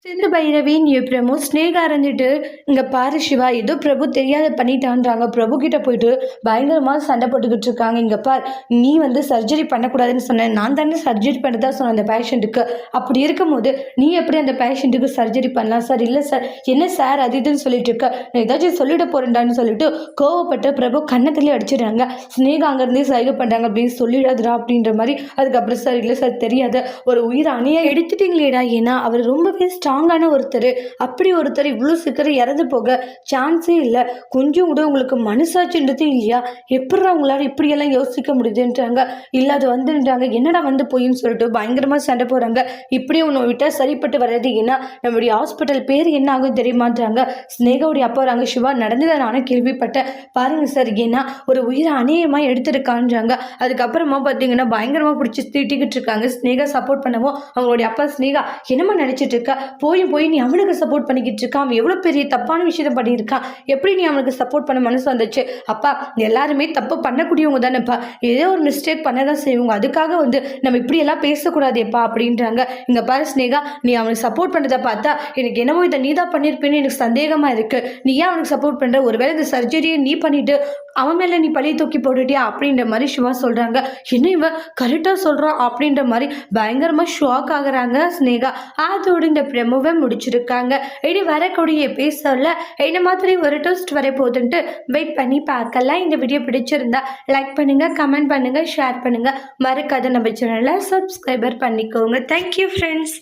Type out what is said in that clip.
சிந்து பைரவின்னு பிரபு ஸ்னேகா இருந்துட்டு இங்க பாரு சிவா ஏதோ பிரபு தெரியாத பண்ணிட்டான்றாங்க. பிரபு கிட்ட போயிட்டு பயங்கரமா சண்டை போட்டுக்கிட்டு இருக்காங்க. இங்க பார், நீ சர்ஜரி பண்ணக்கூடாதுன்னு சொன்ன, நான் தானே சர்ஜரி பண்ணதா சொன்னேன் அந்த பேஷண்ட்டுக்கு. அப்படி இருக்கும்போது நீ எப்படி அந்த பேஷண்ட்டுக்கு சர்ஜரி பண்ணலாம் சார்? இல்லை சார், என்ன சார் அது இதுன்னு சொல்லிட்டு இருக்க, நான் ஏதாச்சும் சொல்லிட போறேன்டான்னு சொல்லிட்டு கோவப்பட்டு பிரபு கண்ணத்திலே அடிச்சிடுறாங்க. ஸ்னேகா அங்கிருந்தே சைகை பண்றாங்க, அப்படின்னு சொல்லிடாதுரா அப்படின்ற மாதிரி. அதுக்கப்புறம் சார் இல்லை சார் தெரியாது, ஒரு உயிர் அணைய எடுத்துட்டீங்களேடா, ஏன்னா அவர் ரொம்பவே ஸ்ட்ராங்கான ஒருத்தர், அப்படி ஒருத்தர் இவ்வளோ சீக்கிரம் இறந்து போக சான்ஸே இல்லை. கொஞ்சம் கூட உங்களுக்கு மனசாட்சின்றது இல்லையா? எப்படா உங்களால் இப்படியெல்லாம் யோசிக்க முடியுதுன்றாங்க. இல்லை அது வந்துன்றாங்க. என்னடா போயின்னு சொல்லிட்டு பயங்கரமாக சண்டை போகிறாங்க. இப்படியே ஒன்று விட்டால் சரிப்பட்டு வர்றது, ஏன்னா நம்மளுடைய ஹாஸ்பிட்டல் பேர் என்ன ஆகும் தெரியுமான்றாங்க. ஸ்னேகாவுடைய அப்பா வராங்க. சிவா நடந்ததை நானும் கேள்விப்பட்டேன் பாருங்க சார், ஏன்னா ஒரு உயிரை அநேகமாக எடுத்துருக்கான்றாங்க. அதுக்கப்புறமா பார்த்தீங்கன்னா பயங்கரமாக பிடிச்சி திட்டிக்கிட்டு இருக்காங்க. ஸ்னேகா சப்போர்ட் பண்ணவும் அவங்களுடைய அப்பா, ஸ்னேகா என்னம்மா நினச்சிட்டு இருக்க, போய் நீ அவனுக்கு சப்போர்ட் பண்ணிக்கிட்டு இருக்கான், அவன் எவ்வளோ பெரிய தப்பான விஷயத்த பண்ணியிருக்கான், எப்படி நீ அவனுக்கு சப்போர்ட் பண்ண மனசு வந்துச்சு? அப்பா, எல்லாருமே தப்பு பண்ணக்கூடியவங்க தானேப்பா, ஏதோ ஒரு மிஸ்டேக் பண்ணதான் செய்வாங்க, அதுக்காக நம்ம இப்படியெல்லாம் பேசக்கூடாதேப்பா அப்படின்றாங்க. இங்கே பாரு ஸ்னேகா, நீ அவனுக்கு சப்போர்ட் பண்ணுறதை பார்த்தா எனக்கு என்னமோ இதை நீ தான் பண்ணியிருப்பேன்னு எனக்கு சந்தேகமாக இருக்குது. நீ ஏன் அவனுக்கு சப்போர்ட் பண்ணுற? ஒருவேளை இந்த சர்ஜரியை நீ பண்ணிட்டு அவன் மேலே நீ பழி தூக்கி போட்டுட்டியா அப்படின்ற மாதிரி சிவா சொல்கிறாங்க. என்ன இவன் கரெக்டாக சொல்கிறான் அப்படின்ற மாதிரி பயங்கரமாக ஷாக் ஆகுறாங்க ஸ்னேகா. அதோடு இந்த ப்ரெமோவை முடிச்சிருக்காங்க. இனி வரக்கூடிய எபிசோட்ல என்ன மாதிரி ஒரு டோஸ்ட் வர போகுதுன்ட்டு வெயிட் பண்ணி பார்க்கலாம். இந்த வீடியோ பிடிச்சிருந்தா லைக் பண்ணுங்க, கமெண்ட் பண்ணுங்க, ஷேர் பண்ணுங்க, மறக்காத நம்ம சேனலை சப்ஸ்கிரைபர் பண்ணிக்கோங்க. Thank you friends.